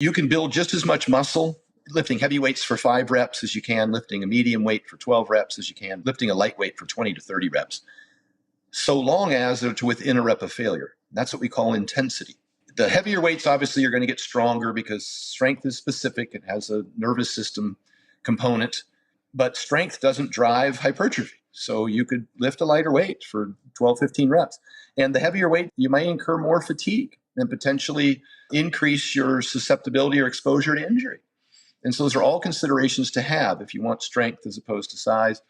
You can build just as much muscle lifting heavy weights for 5 reps as you can, lifting a medium weight for 12 reps as you can, lifting a lightweight for 20 to 30 reps, so long as they're to within a rep of failure. That's what we call intensity. The heavier weights, obviously, you're going to get stronger because strength is specific. It has a nervous system component, but strength doesn't drive hypertrophy. So you could lift a lighter weight for 12, 15 reps. And the heavier weight, you may incur more fatigue and potentially increase your susceptibility or exposure to injury. And so those are all considerations to have if you want strength as opposed to size.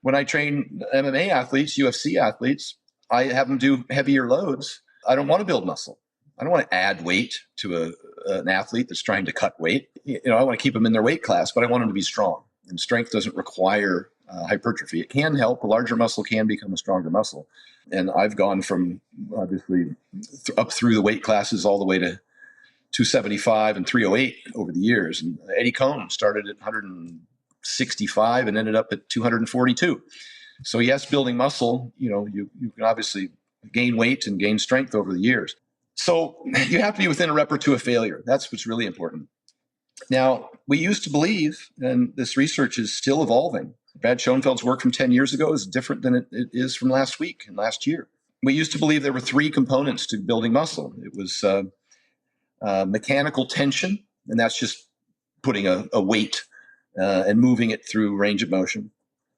When I train MMA athletes, UFC athletes, I have them do heavier loads. I don't want to build muscle. I don't want to add weight to an athlete that's trying to cut weight. I want to keep them in their weight class, but I want them to be strong. And strength doesn't require hypertrophy. It can help. A larger muscle can become a stronger muscle. And I've gone from obviously up through the weight classes all the way to 275 and 308 over the years. And Eddie Cohn started at 165 and ended up at 242. So yes, building muscle, you can obviously gain weight and gain strength over the years. So you have to be within a rep or two of failure. That's what's really important. Now, we used to believe, and this research is still evolving, Brad Schoenfeld's work from 10 years ago is different than it is from last week and last year. We used to believe there were 3 components to building muscle. It was mechanical tension, and that's just putting a weight and moving it through range of motion.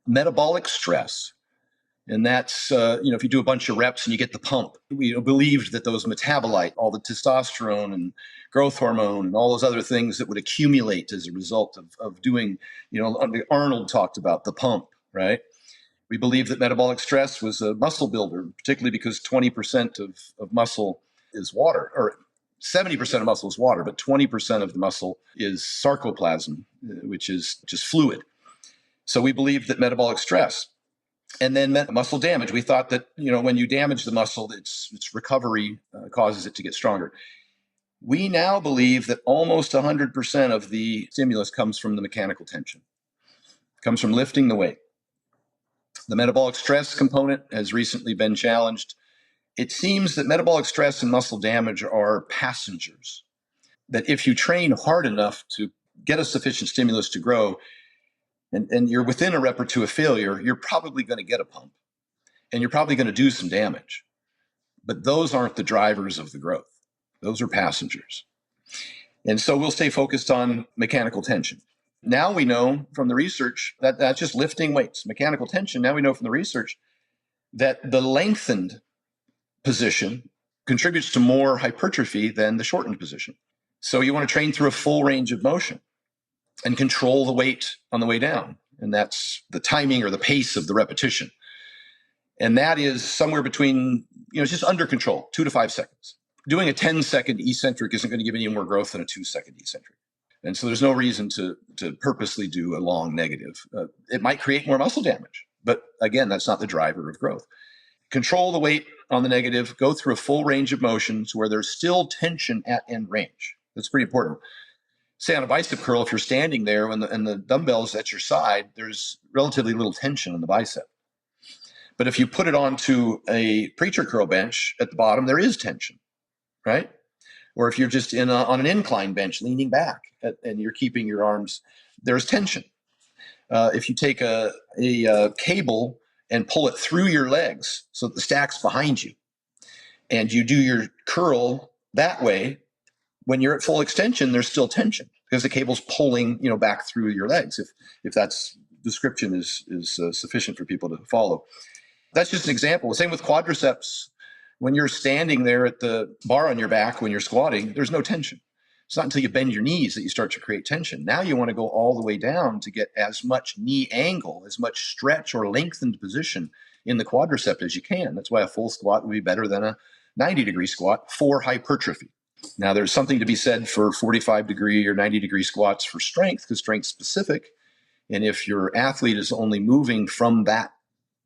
Metabolic stress, and that's, if you do a bunch of reps and you get the pump. We believed that those metabolite, all the testosterone and growth hormone and all those other things that would accumulate as a result of doing, Arnold talked about the pump, right? We believed that metabolic stress was a muscle builder, particularly because 20% of muscle is water, or 70% of muscle is water, but 20% of the muscle is sarcoplasm, which is just fluid. So we believed that metabolic stress. And then muscle damage. We thought that, when you damage the muscle, its recovery causes it to get stronger. We now believe that almost 100% of the stimulus comes from the mechanical tension, comes from lifting the weight. The metabolic stress component has recently been challenged. It seems that metabolic stress and muscle damage are passengers, that if you train hard enough to get a sufficient stimulus to grow, and you're within a rep or two of failure, you're probably going to get a pump and you're probably going to do some damage. But those aren't the drivers of the growth. Those are passengers. And so we'll stay focused on mechanical tension. Now we know from the research that that's just lifting weights, mechanical tension. Now we know from the research that the lengthened position contributes to more hypertrophy than the shortened position. So you want to train through a full range of motion and control the weight on the way down. And that's the timing or the pace of the repetition. And that is somewhere between, just under control, 2 to 5 seconds. Doing a 10-second eccentric isn't going to give any more growth than a 2-second eccentric. And so there's no reason to purposely do a long negative. It might create more muscle damage, but again, that's not the driver of growth. Control the weight on the negative, go through a full range of motions where there's still tension at end range. That's pretty important. Say on a bicep curl, if you're standing there and the dumbbell's at your side, there's relatively little tension in the bicep. But if you put it onto a preacher curl bench at the bottom, there is tension, right? Or if you're just on an incline bench leaning back and you're keeping your arms, there's tension. If you take a cable and pull it through your legs so that the stack's behind you, and you do your curl that way, when you're at full extension, there's still tension because the cable's pulling, back through your legs. If that's description is sufficient for people to follow. That's just an example. Same with quadriceps. When you're standing there at the bar on your back, when you're squatting, there's no tension. It's not until you bend your knees that you start to create tension. Now you want to go all the way down to get as much knee angle, as much stretch or lengthened position in the quadricep as you can. That's why a full squat would be better than a 90-degree squat for hypertrophy. Now, there's something to be said for 45-degree or 90-degree squats for strength, because strength's specific. And if your athlete is only moving from that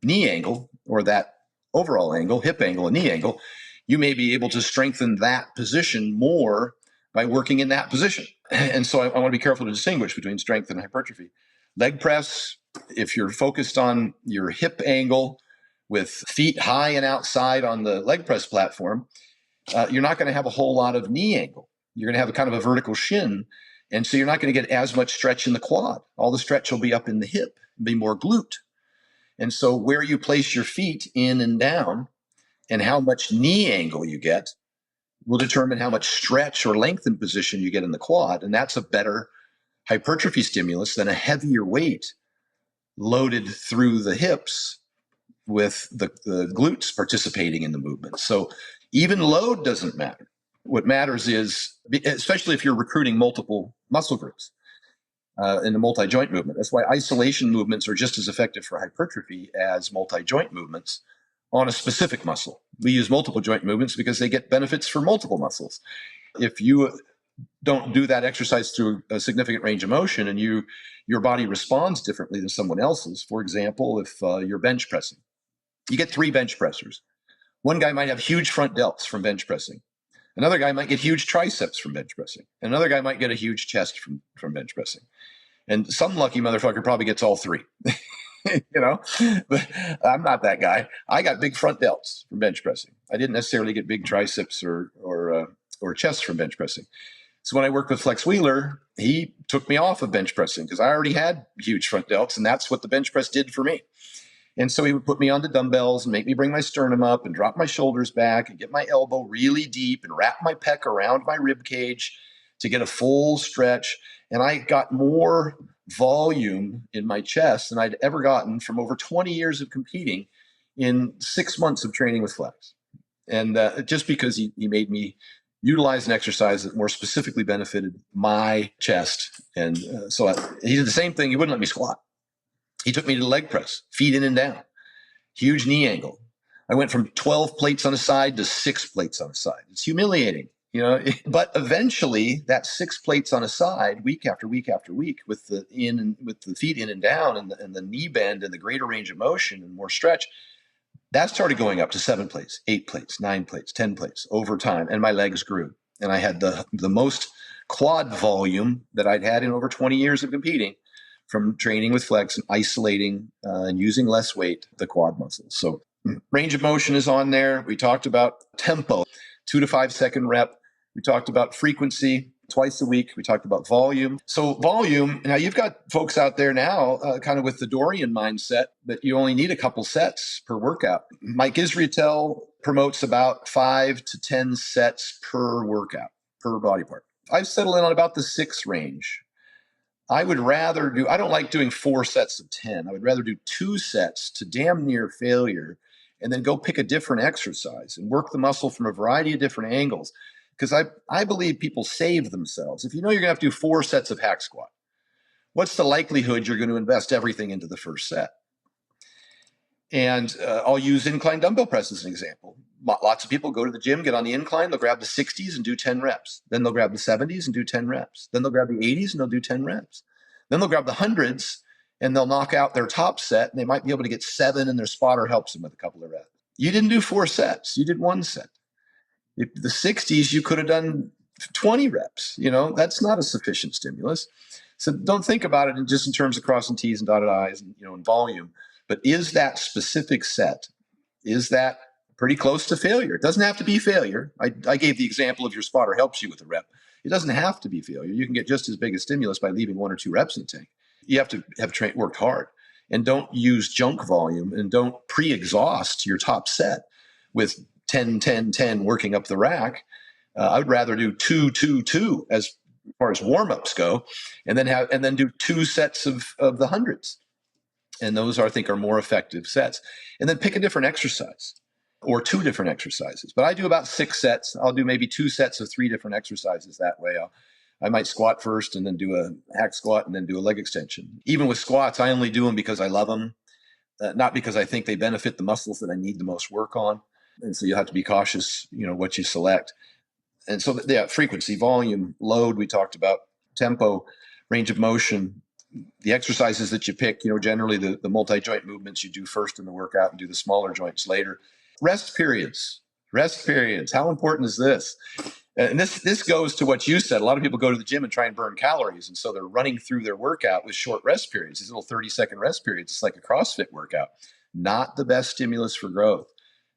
knee angle or that overall angle, hip angle and knee angle, you may be able to strengthen that position more by working in that position. And so I want to be careful to distinguish between strength and hypertrophy. Leg press, if you're focused on your hip angle with feet high and outside on the leg press platform, you're not going to have a whole lot of knee angle. You're going to have a kind of a vertical shin. And so you're not going to get as much stretch in the quad. All the stretch will be up in the hip, be more glute. And so where you place your feet in and down and how much knee angle you get will determine how much stretch or length in position you get in the quad. And that's a better hypertrophy stimulus than a heavier weight loaded through the hips with the glutes participating in the movement. So even load doesn't matter. What matters is, especially if you're recruiting multiple muscle groups in a multi-joint movement, that's why isolation movements are just as effective for hypertrophy as multi-joint movements on a specific muscle. We use multiple joint movements because they get benefits for multiple muscles. If you don't do that exercise through a significant range of motion and your body responds differently than someone else's, for example, if you're bench pressing, you get 3 bench pressers. One guy might have huge front delts from bench pressing. Another guy might get huge triceps from bench pressing. Another guy might get a huge chest from bench pressing. And some lucky motherfucker probably gets all 3. But I'm not that guy. I got big front delts from bench pressing. I didn't necessarily get big triceps or chest from bench pressing. So when I worked with Flex Wheeler, he took me off of bench pressing because I already had huge front delts, and that's what the bench press did for me. And so he would put me onto dumbbells and make me bring my sternum up and drop my shoulders back and get my elbow really deep and wrap my pec around my rib cage to get a full stretch. And I got more volume in my chest than I'd ever gotten from over 20 years of competing in 6 months of training with Flex. And just because he made me utilize an exercise that more specifically benefited my chest. And so he did the same thing. He wouldn't let me squat. He took me to leg press, feet in and down, huge knee angle. I went from 12 plates on a side to 6 plates on a side. It's humiliating, but eventually that 6 plates on a side, week after week after week, with the feet in and down and the knee bend and the greater range of motion and more stretch, that started going up to 7 plates, 8 plates, 9 plates, 10 plates over time. And my legs grew. And I had the most quad volume that I'd had in over 20 years of competing from training with Flex and isolating and using less weight, the quad muscles. So range of motion is on there. We talked about tempo, 2 to 5 second rep. We talked about frequency twice a week. We talked about volume. So volume, now you've got folks out there now kind of with the Dorian mindset that you only need a couple sets per workout. Mike Israetel promotes about 5 to 10 sets per workout, per body part. I've settled in on about the 6 range. I don't like doing 4 sets of 10. I would rather do 2 sets to damn near failure and then go pick a different exercise and work the muscle from a variety of different angles. Because I believe people save themselves. If you know you're going to have to do 4 sets of hack squat, what's the likelihood you're going to invest everything into the first set? And I'll use incline dumbbell press as an example. Lots of people go to the gym, get on the incline, they'll grab the 60s and do 10 reps. Then they'll grab the 70s and do 10 reps. Then they'll grab the 80s and they'll do 10 reps. Then they'll grab the 100s and they'll knock out their top set, and they might be able to get 7, and their spotter helps them with a couple of reps. You didn't do 4 sets. You did 1 set. If the 60s, you could have done 20 reps. That's not a sufficient stimulus. So don't think about it just in terms of crossing T's and dotted I's and, and volume. But is that specific set, is that pretty close to failure? It doesn't have to be failure. I gave the example of your spotter helps you with a rep. It doesn't have to be failure. You can get just as big a stimulus by leaving 1 or 2 reps in the tank. You have to have worked hard, and don't use junk volume, and don't pre-exhaust your top set with 10, 10, 10 working up the rack. I would rather do 2, 2, 2 as far as warm-ups go, and then do 2 sets of the hundreds. And those I think are more effective sets. And then pick a different exercise or 2 different exercises. But I do about 6 sets. I'll do maybe 2 sets of 3 different exercises that way. I might squat first and then do a hack squat and then do a leg extension. Even with squats, I only do them because I love them, not because I think they benefit the muscles that I need the most work on. And so you have to be cautious, what you select. And so, frequency, volume, load, we talked about, tempo, range of motion, the exercises that you pick, generally the multi-joint movements you do first in the workout and do the smaller joints later. Rest periods. How important is this? And this goes to what you said. A lot of people go to the gym and try and burn calories. And so they're running through their workout with short rest periods, these little 30-second rest periods. It's like a CrossFit workout. Not the best stimulus for growth.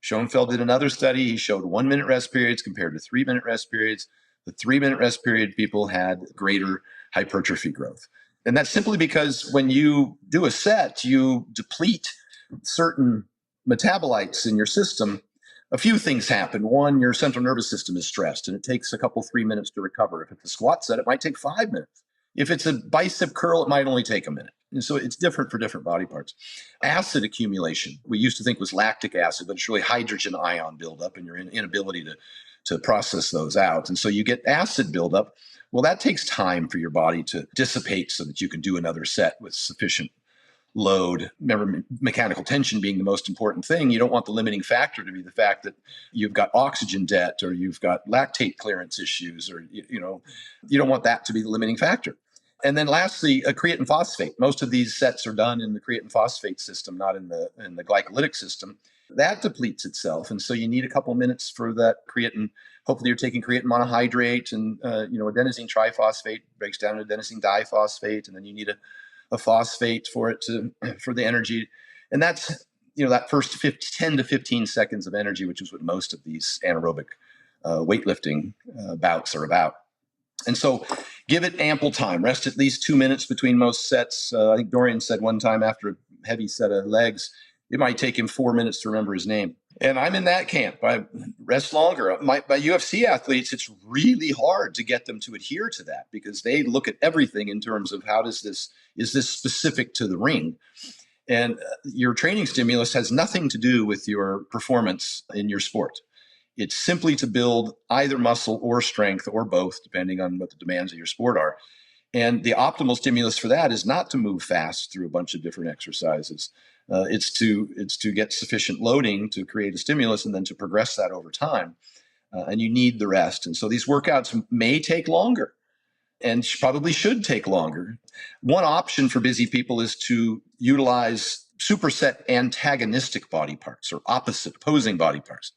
Schoenfeld did another study. He showed 1-minute rest periods compared to 3-minute rest periods. The 3-minute rest period, people had greater hypertrophy growth. And that's simply because when you do a set, you deplete certain metabolites in your system. A few things happen. One, your central nervous system is stressed and it takes a couple, 3 minutes to recover. If it's a squat set, it might take 5 minutes. If it's a bicep curl, it might only take a minute. And so it's different for different body parts. Acid accumulation, we used to think was lactic acid, but it's really hydrogen ion buildup and your inability to process those out. And so you get acid buildup. Well, that takes time for your body to dissipate so that you can do another set with sufficient load. Remember, mechanical tension being the most important thing. You don't want the limiting factor to be the fact that you've got oxygen debt or you've got lactate clearance issues, or you don't want that to be the limiting factor. And then lastly, a creatine phosphate. Most of these sets are done in the creatine phosphate system, not in the glycolytic system. That depletes itself, and so you need a couple minutes for that creatine. Hopefully, you're taking creatine monohydrate, and adenosine triphosphate breaks down to adenosine diphosphate, and then you need a phosphate for the energy. And that's that first 10 to 15 seconds of energy, which is what most of these anaerobic weightlifting bouts are about. And so give it ample time. Rest at least 2 minutes between most sets. I think Dorian said one time after a heavy set of legs, it might take him 4 minutes to remember his name. And I'm in that camp. I rest longer. By UFC athletes, it's really hard to get them to adhere to that because they look at everything in terms of is this specific to the ring? And your training stimulus has nothing to do with your performance in your sport. It's simply to build either muscle or strength or both, depending on what the demands of your sport are. And the optimal stimulus for that is not to move fast through a bunch of different exercises. It's to get sufficient loading to create a stimulus and then to progress that over time. And you need the rest. And so these workouts may take longer and probably should take longer. One option for busy people is to utilize superset antagonistic body parts or opposite opposing body parts.